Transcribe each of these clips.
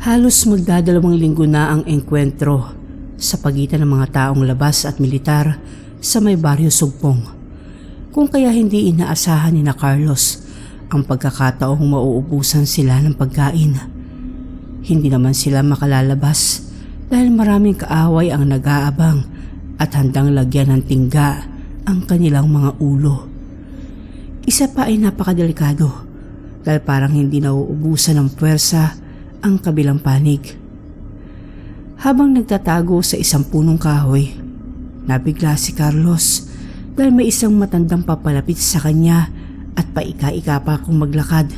Halos magdadalawang linggo na ang engkwentro sa pagitan ng mga taong labas at militar sa may baryo Sugpong. Kung kaya hindi inaasahan ni na Carlos ang pagkakataong mauubusan sila ng pagkain. Hindi naman sila makalalabas dahil maraming kaaway ang nag-aabang at handang lagyan ng tingga ang kanilang mga ulo. Isa pa ay napakadelikado dahil parang hindi nauubusan ng puwersa ang kabilang panig. Habang nagtatago sa isang punong kahoy, nabigla si Carlos dahil may isang matandang papalapit sa kanya at paika-ika pa kung maglakad.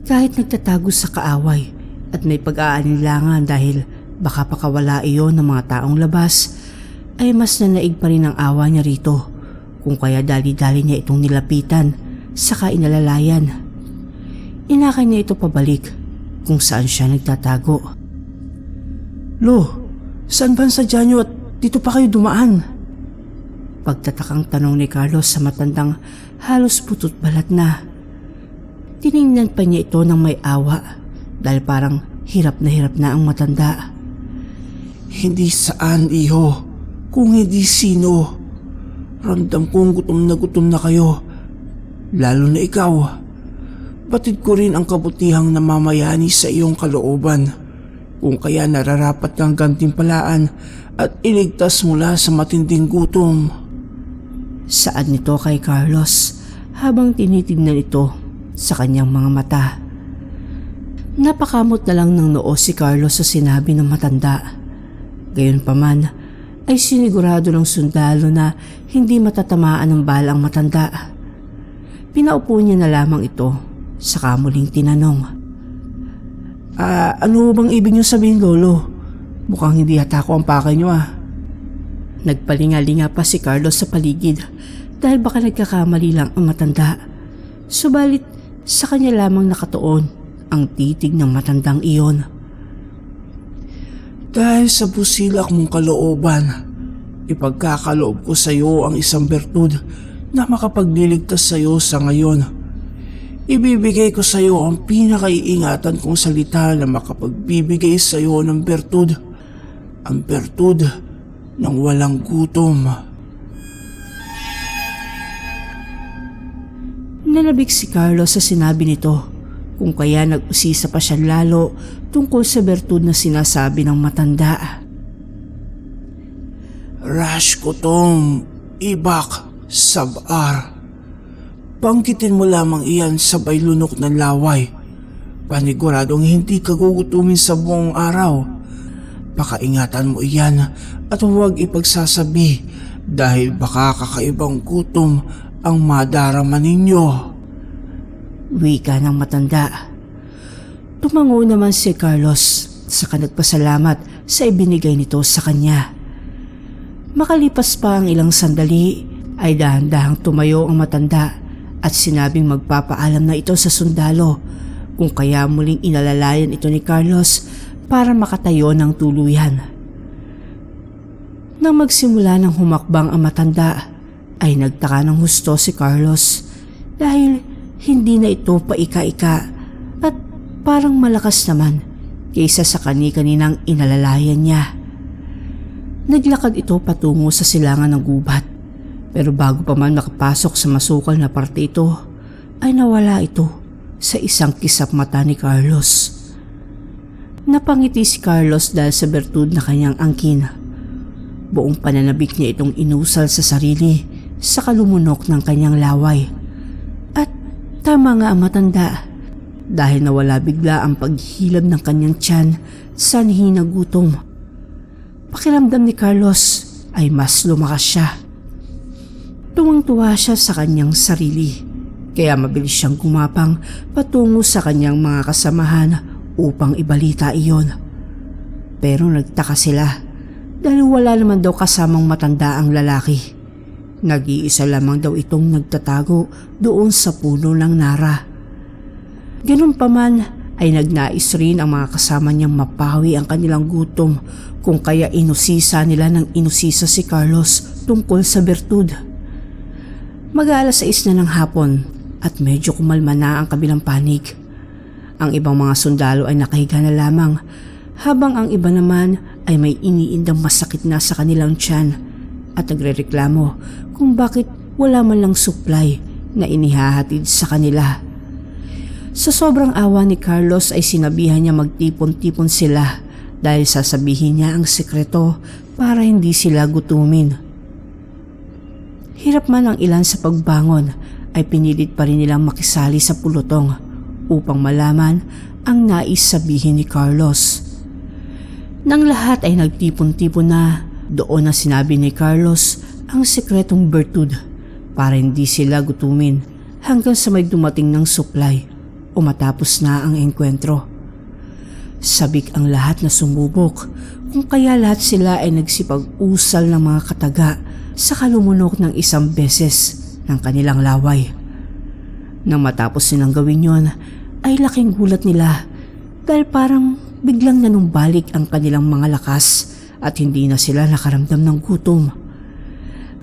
Kahit nagtatago sa kaaway at may pag-aalinlangan dahil baka pakawala iyon ng mga taong labas, ay mas nanaig pa rin ang awa niya rito kung kaya dali-dali niya itong nilapitan saka inalalayan. Inakay niya ito pabalik kung saan siya nagtatago. Lo, saan ba sadya niyo at dito pa kayo dumaan? Pagtatakang tanong ni Carlos sa matandang halos putot balat na. Tiningnan pa niya ito ng may awa dahil parang hirap na ang matanda. Hindi saan, iho, kung hindi sino. Ramdam kong gutom na kayo, lalo na ikaw. Batid ko rin ang kabutihang namamayani sa iyong kalooban, kung kaya nararapat kang gantimpalaan at iligtas mula sa matinding gutom. Saad nito kay Carlos habang tinitignan ito sa kanyang mga mata. Napakamot na lang ng noo si Carlos sa sinabi ng matanda. Gayunpaman ay sinigurado ng sundalo na hindi matatamaan ng bala ang matanda. Pinaupo niya na lamang ito saka muling tinanong. Ano bang ibig niyo sabihin, Lolo? Mukhang hindi yata ako ang pakay niyo Nagpalingalinga pa si Carlos sa paligid dahil baka nagkakamali lang ang matanda. Subalit sa kanya lamang nakatuon ang titig ng matandang iyon. Dahil sa busilak mong kalooban, ipagkakaloob ko sa iyo ang isang bertud na makapagliligtas sa iyo sa ngayon. Ibibigay ko sa iyo ang pinakaiingatan kong salita na makapagbibigay sa iyo ng bertud. Ang bertud ng walang gutom. Nalabig si Carlos sa sinabi nito, kung kaya nag-usisa pa siya lalo tungkol sa bertud na sinasabi ng matanda. Rash ko tong ibak sabar. Banggitin mo lamang iyan sabay lunok ng laway. Paniguradong hindi ka gugutumin sa buong araw. Pakaingatan mo iyan at huwag ipagsasabi dahil baka kakaibang gutom ang madarama ninyo. Wika ng matanda. Tumango naman si Carlos saka nagpasalamat sa ibinigay nito sa kanya. Makalipas pa ang ilang sandali ay dahan-dahang tumayo ang matanda at sinabing magpapaalam na ito sa sundalo kung kaya muling inalalayan ito ni Carlos para makatayo ng tuluyan. Nang magsimula ng humakbang ang matanda ay nagtaka ng husto si Carlos dahil hindi na ito paika-ika at parang malakas naman kaysa sa kani-kaninang inalalayan niya. Naglakad ito patungo sa silangan ng gubat. Pero bago pa man makapasok sa masukal na parte ito, ay nawala ito sa isang kisap mata ni Carlos. Napangiti si Carlos dahil sa bertud na kanyang angkin. Buong pananabik niya itong inusal sa sarili sa kalumunok ng kanyang laway. At tama nga ang matanda dahil nawala bigla ang paghilab ng kanyang tiyan sa hinagutom. Pakiramdam ni Carlos ay mas lumakas siya. Tuwang-tuwa siya sa kanyang sarili, kaya mabilis siyang gumapang patungo sa kanyang mga kasamahan upang ibalita iyon. Pero nagtaka sila dahil wala naman daw kasamang matanda ang lalaki. Nag-iisa lamang daw itong nagtatago doon sa puno ng nara. Ganun pa man ay nagnais rin ang mga kasama niyang mapawi ang kanilang gutom kung kaya inusisa nila ng inusisa si Carlos tungkol sa bertud. Mag-aalas 6 na ng hapon at medyo kumalma na ang kabilang panig. Ang ibang mga sundalo ay nakahiga na lamang, habang ang iba naman ay may iniindang masakit na sa kanilang tiyan at nagrereklamo kung bakit wala man lang supply na inihahatid sa kanila. Sa sobrang awa ni Carlos ay sinabihan niya magtipon-tipon sila dahil sasabihin niya ang sekreto para hindi sila gutumin. Hirap man ang ilan sa pagbangon ay pinilit pa rin nilang makisali sa pulutong upang malaman ang nais sabihin ni Carlos. Nang lahat ay nagtipon-tipon na, doon na sinabi ni Carlos ang sekretong bertud para hindi sila gutumin hanggang sa may dumating ng supply o matapos na ang engkwentro. Sabik ang lahat na sumubok kung kaya lahat sila ay nagsipag-usal ng mga kataga sa kalumunok ng isang beses ng kanilang laway. Nang matapos nilang gawin yon, ay laking gulat nila dahil parang biglang nanumbalik ang kanilang mga lakas at hindi na sila nakaramdam ng gutom.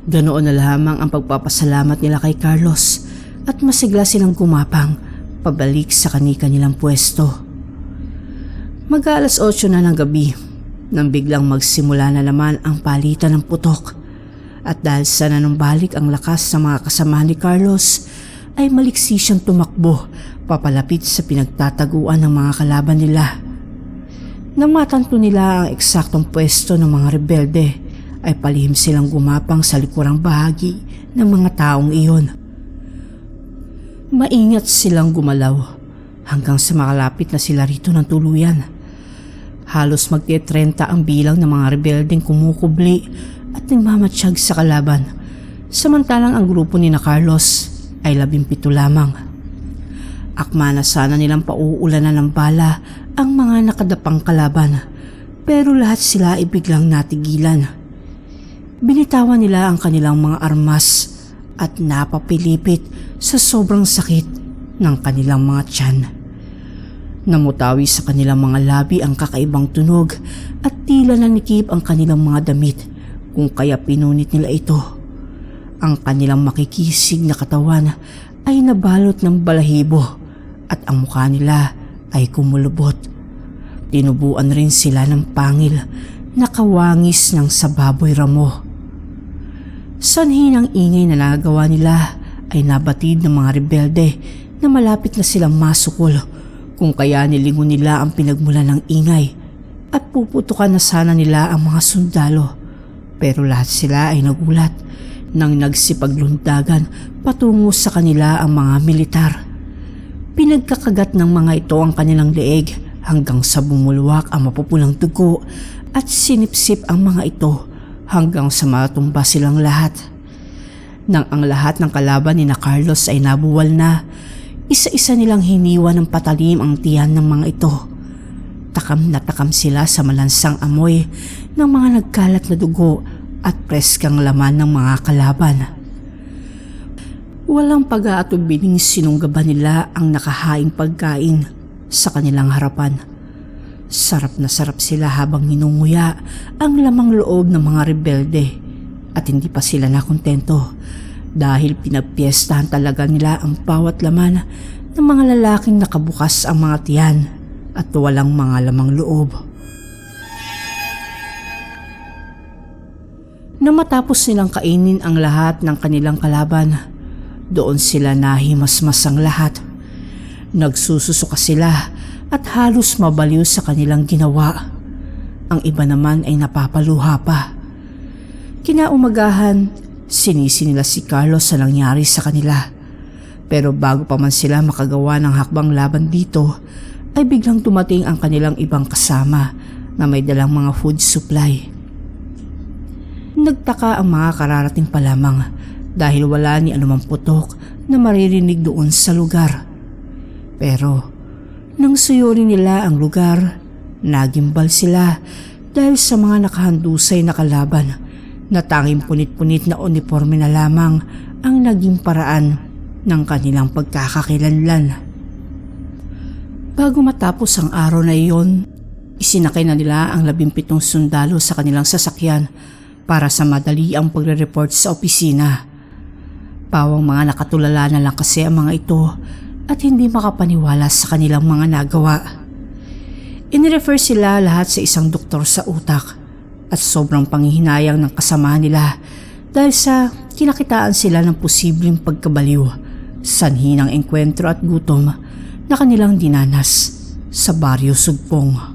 Ganoon na lamang ang pagpapasalamat nila kay Carlos at masigla silang gumapang pabalik sa kani-kanilang pwesto. Mag-aalas 8 na ng gabi nang biglang magsimula na naman ang palitan ng putok. At dahil sa nanumbalik ang lakas sa mga kasama ni Carlos, ay maliksi siyang tumakbo papalapit sa pinagtataguan ng mga kalaban nila. Nang matanto nila ang eksaktong pwesto ng mga rebelde, ay palihim silang gumapang sa likurang bahagi ng mga taong iyon. Maingat silang gumalaw hanggang sa makalapit na sila rito ng tuluyan. Halos magte-30 ang bilang ng mga rebeldeng kumukubli at nagmamatsyag sa kalaban, samantalang ang grupo ni na Carlos ay 17 lamang. Akma na sana nilang pauulanan ng bala ang mga nakadapang kalaban, pero lahat sila ay biglang natigilan. Binitawan nila ang kanilang mga armas at napapilipit sa sobrang sakit ng kanilang mga tiyan. Namutawi sa kanilang mga labi ang kakaibang tunog at tila nanikip ang kanilang mga damit kung kaya pinunit nila ito. Ang kanilang makikisig na katawan ay nabalot ng balahibo at ang mukha nila ay kumulubot. Tinubuan rin sila ng pangil na kawangis ng sababoy ramo. Sanhi ng ingay na nagawa nila ay nabatid ng mga rebelde na malapit na silang masukol kung kaya nilingon nila ang pinagmulan ng ingay at puputukan na sana nila ang mga sundalo. Pero lahat sila ay nagulat nang nagsipaglundagan patungo sa kanila ang mga militar. Pinagkakagat ng mga ito ang kanilang leeg hanggang sa bumulwak ang mapupulang dugo at sinipsip ang mga ito hanggang sa matumba silang lahat. Nang ang lahat ng kalaban ni na Carlos ay nabuwal na, isa-isa nilang hiniwa ng patalim ang tiyan ng mga ito. Takam na takam sila sa malansang amoy ng mga nagkalat na dugo at preskang laman ng mga kalaban. Walang pag-aatubiling sinunggaban nila ang nakahaing pagkain sa kanilang harapan. Sarap na sarap sila habang ninunguya ang lamang loob ng mga rebelde at hindi pa sila nakontento dahil pinagpiestahan talaga nila ang bawat laman ng mga lalaking nakabukas ang mga tiyan at walang mga lamang loob. Nang matapos nilang kainin ang lahat ng kanilang kalaban, doon sila nahimasmasang lahat. Nagsususuka sila at halos mabaliw sa kanilang ginawa. Ang iba naman ay napapaluha pa. Kinaumagahan, sinisi nila si Carlos sa nangyari sa kanila. Pero bago pa man sila makagawa ng hakbang laban dito, ay biglang dumating ang kanilang ibang kasama na may dalang mga food supply. Nagtaka ang mga kararating pa lamang dahil wala ni anumang putok na maririnig doon sa lugar. Pero nang suyurin nila ang lugar, nagimbal sila dahil sa mga nakahandusay na kalaban na tanging punit-punit na uniforme na lamang ang naging paraan ng kanilang pagkakakilanlan. Bago matapos ang araw na iyon, isinakay na nila ang 17 sundalo sa kanilang sasakyan para sa madali ang pagre-report sa opisina. Pawang mga nakatulala na lang kasi ang mga ito at hindi makapaniwala sa kanilang mga nagawa. Inirefer sila lahat sa isang doktor sa utak at sobrang panghihinayang ng kasamahan nila dahil sa kinakitaan sila ng posibleng pagkabaliw, sanhi ng engkwentro at gutom na kanilang dinanas sa Baryo Sugpong.